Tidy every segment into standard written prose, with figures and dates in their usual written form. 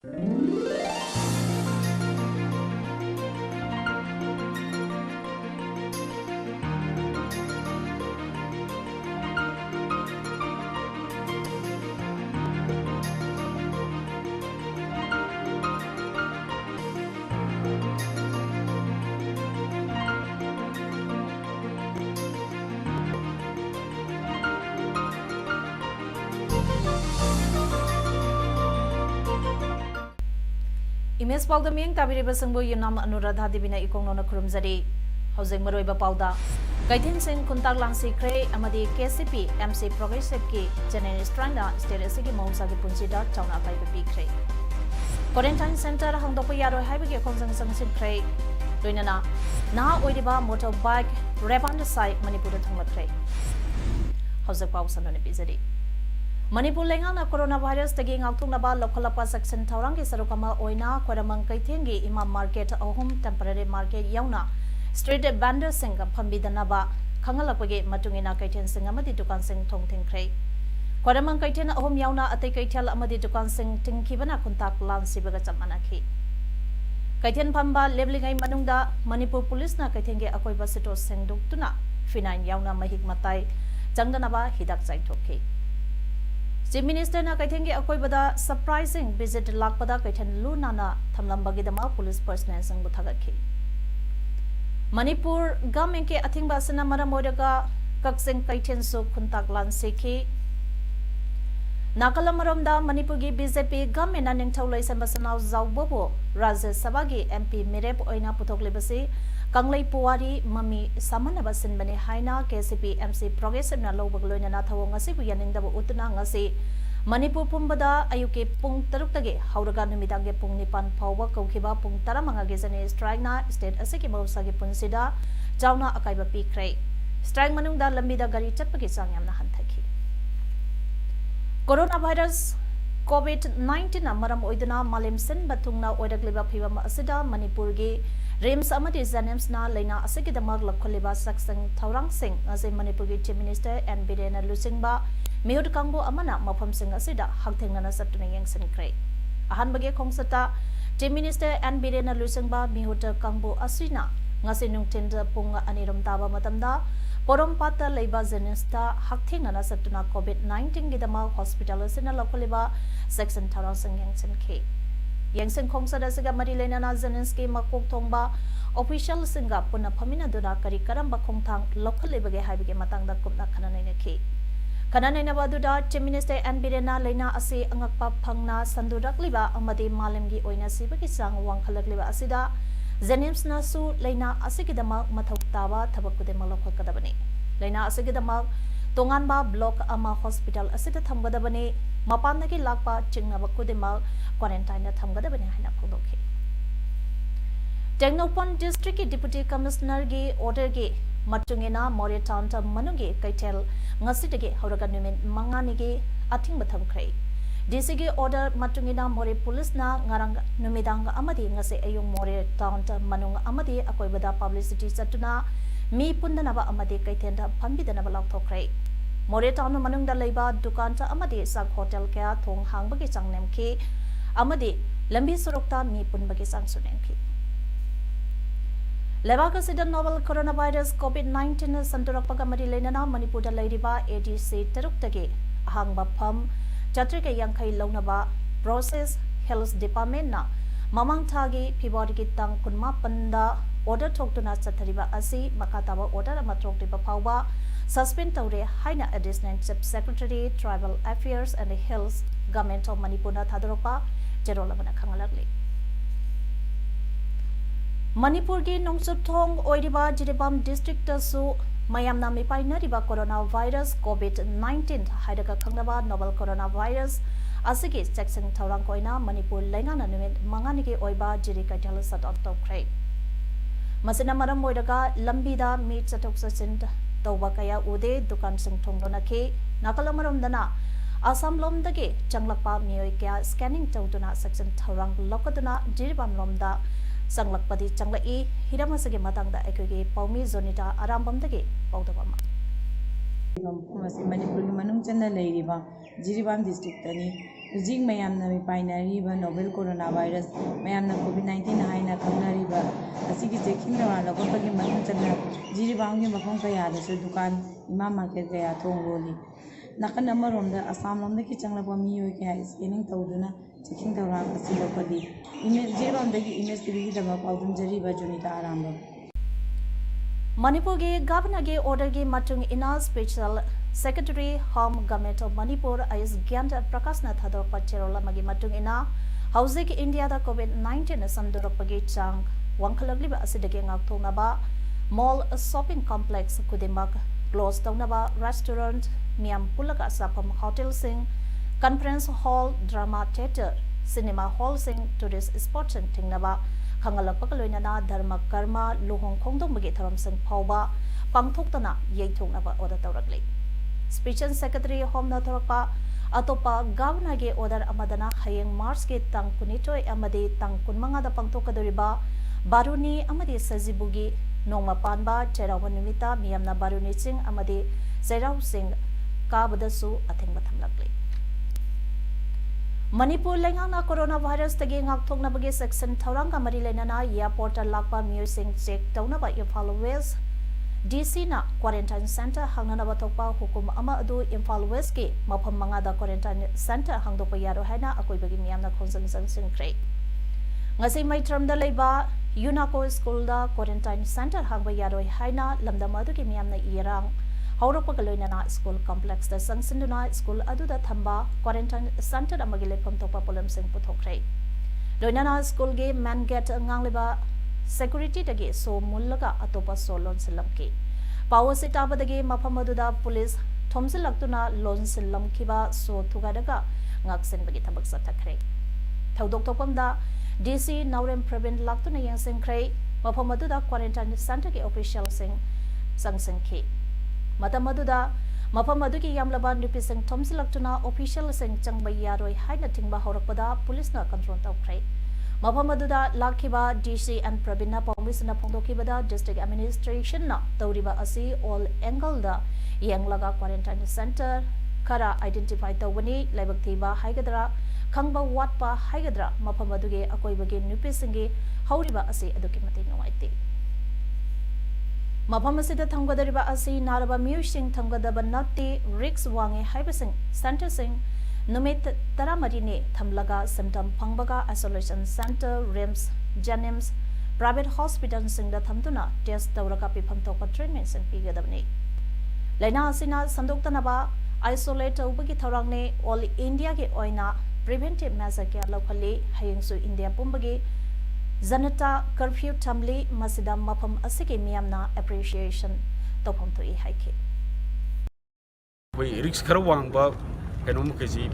Image Paodam yang tabiriba sangbo Yumnam Anuradha dibina ikongno kurumzari Housing Maroiba Pauda Kaithin Singh Kuntak Langsi Kre Amadi KCP MC Progressive ki General Stranda State Sigi Mausa ki Punsida Chauna Pai Pi Kre Quarantine Center Hangdopo Yaro Haibagi Konsang Sangsin Kre Loinana Na Oidiba Motorbike Rebanda Sai Manipur Thangla Kre Housing Pausan Bizari Manipur lengana coronavirus tagi ngaktungnaba lokhalapa section thaurangi sarukama oina Kwadamang Kaithengi Imam Market ahum temporary market yauna street vendor singa phambidanaba khangalapage matungina Kaithen sing amadi dukan sing thongthingkhrei Kwadamang Kaithen ahum yauna atei Kaithel amadi dukan sing tingkhibana kuntak lansibaga chamanakhi Kaithen phamba leblingai manungda Manipur police na Kaithengi akoiba sito sengduktuna finain yauna mahik matai changdanaba hidak chaithokhi Chief Minister na Kaithengi akoibada surprising visit lakpada Kaithen lunana thamlambagidama police personnel sang buthagakhi Manipur government ke athingba sana maramodaga kakseng Kaithen su khuntak lan sekhi Nakalamaramda Manipur gi BJP government na ningthaulai sambasanaw zawbobo Rajya Sabha gi MP Mirep oina puthoklebasi Kanglai Puwari Mami Samanaba Sinbani Haina KCP MC Progressive na lobagloina na thawong ngasi bu yaningdaba utuna ngasi Manipur pumbada ayuke pung taruktage hauraga numidage pung nipan phawba kaukhiba pung taramanga ge jani strike na state asiki mausa ge punsida chauna akaiba pikrai strike manungda lambida gari chatpagi chang yamna hanthaki Coronavirus COVID-19 na maram oiduna malim sin batungna oidagliba phibam asida Manipur ge Rims amadi Zanems na leina asiki damag lakholiba saksang thaurang sing ase Manipur gi Chief Minister and Birena Lusingba Miyod Kangbo amana mafam sing asida hakthengna satuna yengsing krai ahan bage khongsata Chief Minister and Birena Lusingba Miyod Kangbo asina ngasi nungtinda punga aniram taba matamda Paodam pata leiba Zanesta hakthengna satuna COVID-19 gi damag hospital sina lakholiba section thaurang sing yengsing ke Yang Kongsada Siga Marilena Zaninski Makok Tongba official singa puna pamina duna kari karamba kongtang local lebage haibige matangda kumna kananaina ki kananaina baduda Chief Minister and Birena Lena Asi angakpa phangna sandurakliba amadi malemgi oina sibagi sang wangkhalakliba asida Zanims na su Lena Asigidama mathautaba thabakude malokakadabani Lena Asigidama Tonganba block ama hospital asida thamgadabani Mapanagi lakpa chingnaba kudima quarantine thamgadabani haina phudokhi Tengnopon district deputy commissioner gi order gi matungena More town ta manungi Kaithel ngasidege hauraga numin mangani gi athing bathamkhrai DC gi order matungena More police na ngarang numidang amadi ngase ayung More town ta manung amadi akoibada publicity satuna mi pundanaba amadi Kaithel da phambidanaba lakthokrai More town manungda leiba dukan ta amadi sak hotel kya thong hangbagi changnemki amadi lambi sorokta mi punbagi sangsunemki Lebaga sida novel coronavirus COVID-19 santurakpaga mari lenana Manipurda leiriba ADC taruktage ahangba pham chatrika yankai launaba process health department na mamang thagi February ki tang kunma panda order thoktuna chathariba asi makataba order amatroktiba phawba suspend tawre haina additional chief secretary tribal affairs and health government of Manipur na thadoropa jerolabana khangalakli Manipur gi nongsup thong oiriba Jiribam district su mayamna mipainariba coronavirus COVID-19 haidaka khangnaba novel coronavirus asigi section thorang koina Manipur lengana numit manganigi oiba Jiri Kaithel sadot tokrai masina maram moiraga lambida mi chatok sasin tawba kaya ude dukan sing thongdona ke nakalamaram dana Assam lomdagi changlakpa miyoi kya scanning tawduna section thorang lokaduna Jiribam lomda sanglakpadi changlai hiramasagi matangda ekogi paumi zonita arambamdagi paudabama masi Manipur manung chana leiriba Jiribam district ani Ujing mayamna mi painariba novel coronavirus mayamna COVID-19 haina khangnariba asigi checking dawra lagopagi matun chana jiribangi mafam kaya dasu dukan ima market kaya thongroli nakan amaromda assam lomda ki changlaba miyoi kaya scanning tawduna checking dawra asi lopadi image jeromda ki image tv dama paudam jariba junita aramba Manipur ge governor ge order ge matung ina special Secretary Home Government of Manipur is Gyanta Prakasna Thador Pacherola Magi matung ina Housing India da COVID-19 samdurok pagi chang wangkalagliba asidage ngaktonaba mall shopping complex kudimak close tawnaba restaurant miam pulaga sapam hotel sing conference hall drama theater cinema hall sing tourist spot sing tingnaba khangalapakaloinana dharma karma luhong khongdong magi tharam sing phawba pangthoktana yeithongnaba order tawrakli Speech and Secretary Home Nathorpa Atopa Governor ge order amadana hayeng Mars ge tang kunitoi amadi tang kunmanga da pangtokadoriba Baruni amadi Sajibugi Nongma Panba Cherawa Numita Miyamna Baruni Singh amadi Serau Singh Kabadasu Athengba thamlakli Manipur lengana coronavirus tagi ngakthokna bagi section thoranga mari lenana airport lakpa musing check tawnaba Imphal West DC na quarantine center hangnana bathokpa hukum ama adu Imphal West ki mafam manga da quarantine center hangdopa yaro haina akoi bagi miyamna khonjang singkre ngasi mai term da leiba Unaco school da quarantine center hangba yaro haina lamdam adu ki miyamna irang hauropa galoinana school complex da sangsinduna school adu da thamba quarantine center amagi lefam topa polam sing puthokre loinana school ge man gate ngangleba security dagi so mullaga atopa solon silamki power sitaba dagi mapamaduda police thomsilaktuna lon silamkiba so thugadaga ngaksen bagi thabak sathakre thaudok topamda DC Naurem Pravin laktuna yangsengkre mapamaduda quarantine center ke official sing sangsengki matamaduda mapamadugi yamlaba nupiseng thomsilaktuna official sing changba yaroi haina thingba horakpada police na control tawkre Mapamaduda Lakiba DC and Pravina Pongisna Pongokibada District Administration na Tauriba Asi all angle da Yanglaga Quarantine Center Kara identify Tawani Labaktiba Haigadra Kangba Watpa Haigadra Mapamaduge Akoibagi Nupisingi Hauriba Asi Adukimati Noaiti Mapamasida Tangadariba Asi Naraba Musing Tangadaba Nati Rix Wangi Haibasing Center Sing Numit Taramarine Thamlaga Symptom Pangbaga Isolation Center RIMS Janims Private Hospital Singda Thamtuna Test Tauraka Pipamtoka Treatments and Pigadabni Lena Asina Sandoktanaba Isolate Ubagi Tharangne All India Ge Oina Preventive Measure Care Locally Hayingsu India Pumbagi Zanata Curfew Tamli Masida Mapam Asiki Miamna Appreciation Topam to Haiki We Rix Karawangba Kanomakazi,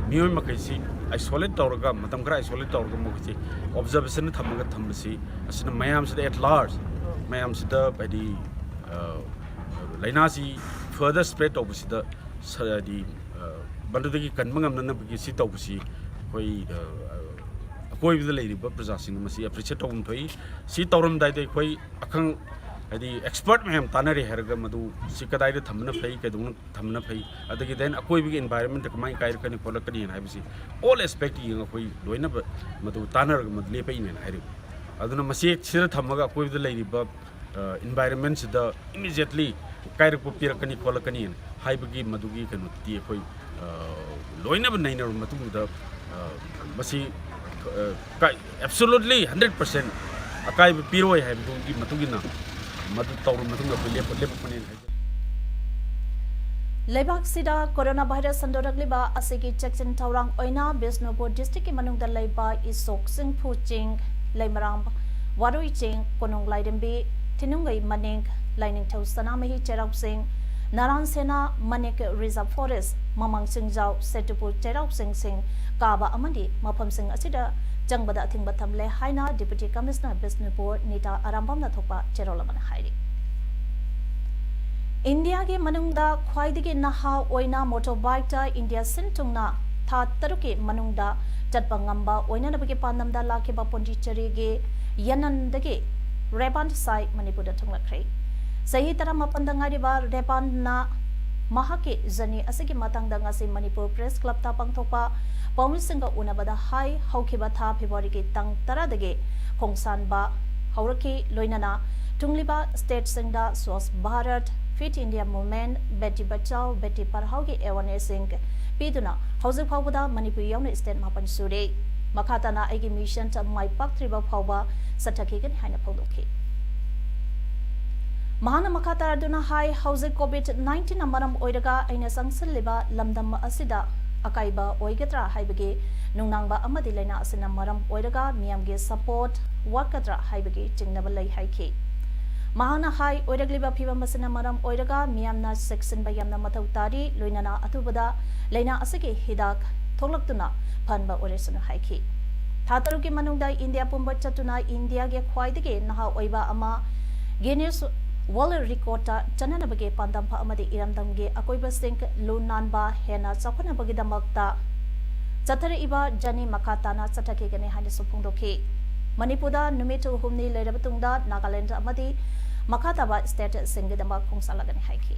Mu Makasi, isolate Torga, Matamgra, isolate Torga Mukati, observation Tamaga Tamasi, as in Mayams at large, Mayams by the Lainasi further spread of the Bandaki Kanmangam Nanapaki Sitobusi, Koi with the lady, but possessing Masi, appreciate on Toy, Sitorum Dide Koi, Akang. The expert may have Tanari Hergamadu, Sikadai Tamana Pay, Kadun Tamana Pay, at the then a quick environment of my Kaikan Polakani and Habisi. All expecting a quick Duena Madu Tanner Madlepain and Harry. Aduna Masi, Sir Tamaga with the lady, but environments the immediately Kairapupirkani Polakani and Hybagi Madugi and Tiakoi Loina Niner Matu the Masi absolutely 100%. A Kai Piro have to give Matugina. Lebak Sida coronavirus Sandoragliba Asiki Jackson Taurang Oina Bisnopur District Manungda Leba Isok Sing Puching Laimaram Warui Ching Konung Laidembi Tinungai Maning Lining Tau Sanamahi Cherau Sing Naran Sena Manik Reserve Forest Mamang Sing Zau Setupur Cherau Sing Sing Kaba Amandi Mapam Sing Asida Jangbada Thingbatam Le Haina Deputy Commissioner Bisnupur Nita Arambam Nathopa Cherolaman Haidi India ge manungda khwaidigi naha oina motorbike ta India sintungna tha taruki manungda chatpa ngamba oina nabagi pandamda lakiba pondicherry ge yanandagi Repan sai Manipur da thunglakhrei sahi tara mapanda ngariba Repan na mahaki jani asigi matangda ngasi Manipur Press Club ta pangthokpa pawmisingga unabada hai haukiba tha February ki tang taradagi khongsan ba hauraki loinana tungliba state singda Swachh Bharat Fit India Movement Beti Bachao Beti Padhao ki awareness sing piduna hauzik phawbada Manipur yauna state mapan sure makhatana aigi mission ta mai paktriba phawba sathaki gan haina phawdokhi Mahana makata aduna hai hauzik COVID-19 amaram oiraga aina sangsalliba lamdam asida akaiba oigatra haibagi nungnangba amadi laina asina maram oiraga miyamge support wakatra haibagi jingnaba lai haiki Mahana hai oiragliba phiba masina maram oiraga miyamna section bayamna mathau tari loinana atubada laina asigi hidak tholaktuna phanba oresuna haiki Thataruki manungda India pumba chatuna India ge khwaidage naha oiba ama Guinness World Record chananabage pandampa amadi iramdamge akoiba sing lunanba hena chakhonabagi damakta chathare iba jani makatana chathake gane haine supungdokhi Manipurda numitu humni leirabatungda Nagaland amadi makataba state singe damak khongsalagane haiki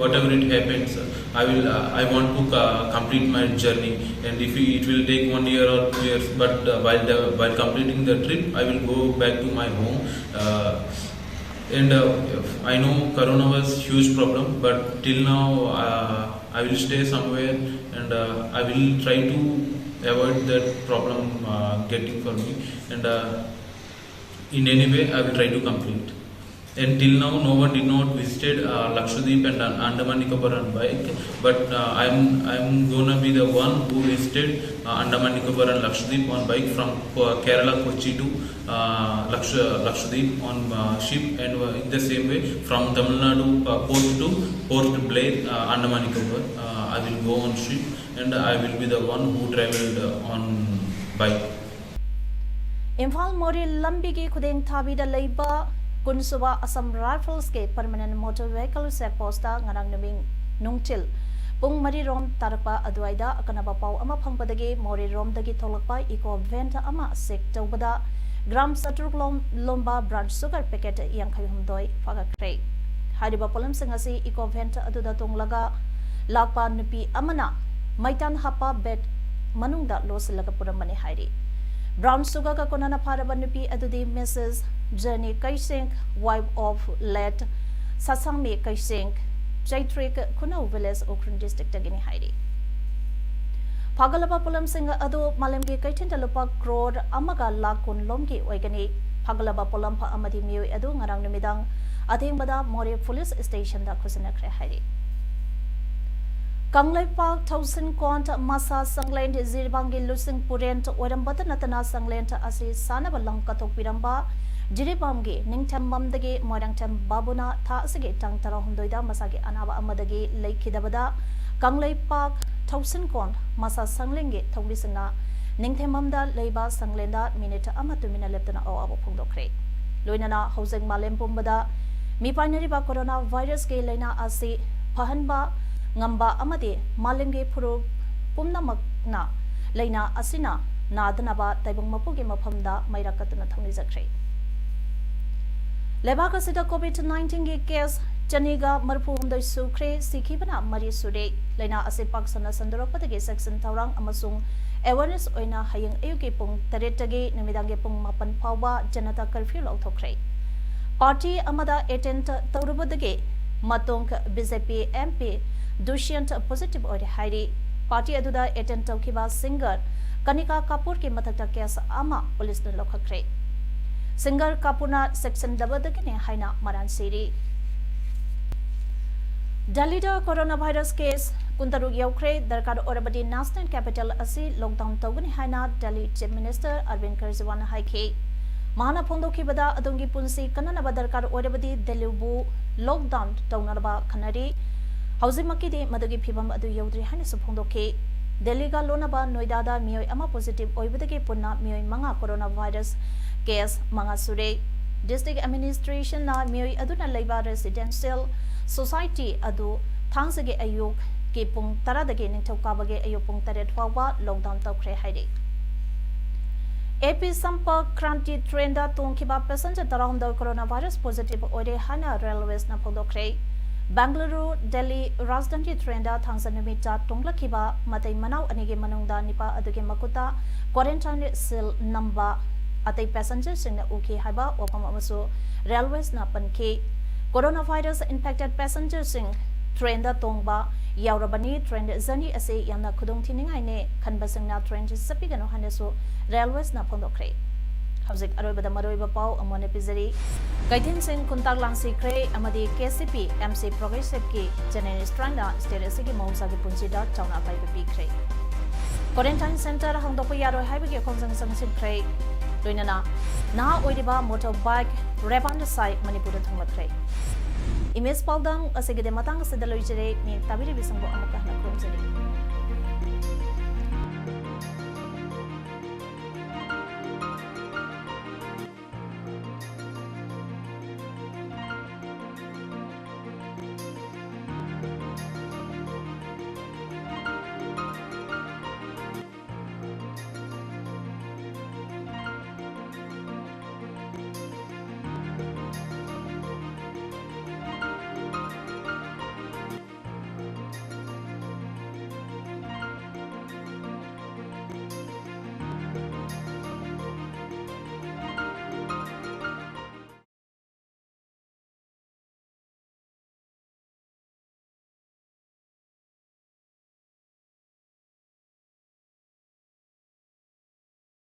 Whatever it happens, I want to complete my journey, and if it will take 1 year or 2 years, but while completing the trip, I will go back to my home. And I know Corona was huge problem, but till now I will stay somewhere, and I will try to avoid that problem getting for me, and in any way I will try to complete. And till now no one did not visited Lakshadweep and Andaman Nicobar on bike, but I'm gonna be the one who visited Andaman Nicobar and Lakshadweep on bike from Kerala Kochi to Lakshadweep on ship, and in the same way from Tamil Nadu port to Port Blair, Andaman Nicobar. I will go on ship, and I will be the one who travelled on bike. Imphal Mori Lambigi Kudeng Tabida Leiba Kunsuba Assam Rifles ke permanent motor vehicle check posta ngarang numing nungchil pung mari rom tarakpa adwaida akanaba pau ama phangpadagi Mori rom dagi tholakpa eco vent ama sek tawbada gram saturk lomba branch sugar packet yankhai humdoi phagakre hariba polam singasi eco vent aduda tonglaga lakpa nupi amana maitan hapa bed manungda losilaga puramani hairi Brown sugar ka konana paraba nupi adudi Mrs. Jenny Kaising, wife of late Sasangmi Kaising, Chaitrik Kunau village Okran district agini hairi. Pagalaba Pulam Singa Adu Malamgi Kaitinda Lupa Crore Amaga Lakun Lomgi Wagani, Pagalaba Pulampa Amadi Mu Adu Ngarang Numidang, Adimbada Mori Police Station da Kusinakre hairi. Kanglai Park 1000 Kont Masa Sangland Zirbangi Lusing Purent Orambata Natana Sangland Asi Sanabalang Katok Piramba Jiribamgi Ningtam Mamdagi Morangtam Babuna Ta Asigi Tang Tarahundoida Masagi Anaba Amadagi Lake Kidabada Kanglai Park 1000 Kont Masa Sanglingi Tombisana Ningtam Mamda Leba Sanglenda Minute Amatumina Leptana O Abo Pundokre Luinana Housing Malem Pumbada Mipanari Ba Coronavirus Ke Lena Asi Pahanba Ngamba amadi malimge puru pumnamakna leina asina nadanaba taibung mapugi maphamda mairakatuna thongni jakre lebaka sida COVID-19 ge case chaniga marfu humdai sukre sikhibana mari sure leina ase paksana sandorakpadagi section taurang amasung awareness oina hayang ayuki pung 8 tagi namidange pung 8 phawba janata curfew lauthokre party amada attend taurubadagi matong BJP MP Dushyant positive or Hairi party aduda attend Tokiba singer Kanika Kapoor ki mathakta case ama police na lokakre singer Kapuna section dabadakine haina maran siri Dalida coronavirus case kuntaru yaukre darkar orabadi national capital asi lockdown tawgani haina Delhi chief minister Arvind Kejriwal haike Mahana Pondoki bada adungi punsi kanana badarkar orabadi Delhi lockdown tawnarba khanari Hauzimaki de Madagi Pibam Adu Yodri Hanis Pondoke, Deliga Lonaba, Noidada, Mio Ama positive, Oibadaki Puna, Mio Manga coronavirus case, Manga Sure, District Administration na Mio Aduna Leba Residential Society Adu, Tangsage Ayuk, Kipung Taradagi Nintokabage Ayupung Taret Wawa, lockdown Tokre Haidi. AP Sampa Kranti Trenda Tonkiba passenger around the coronavirus positive Ode Hana Railways na Pondokre. Bangalore Delhi Rajdhani Trenda Thangsanamita Tonglakiba Matay Manau Anigi Manungda Nipa Adugi Makuta Quarantine Sil Number Atay passengers in the Uki Haiba Opamaso Railways Napanke Coronavirus impacted passengers in Trenda Tongba Yaurabani Trend Zani Ase Yana Kudung Tiningaine Kanbasangna Trend Sapigano Haneso Railways Napondokre. Hauzik Aroba Maroiba Pau Amon Epizari Kaitin Singh Kuntak Langsi Kre Amadi KCP MC Progressive Ki General Stranda State Mausa Punsida Chowna Pai Kre Quarantine Center Hangdopo Yaro Haibiki Konsang Sangsin Kre Luinana Na Oidiba Motorbike Revan Sai Manipur Thangla Kre Image Paodam Asegide Matang Sedaloijere Ni Tabiri Bisango Amaka Nakrumzari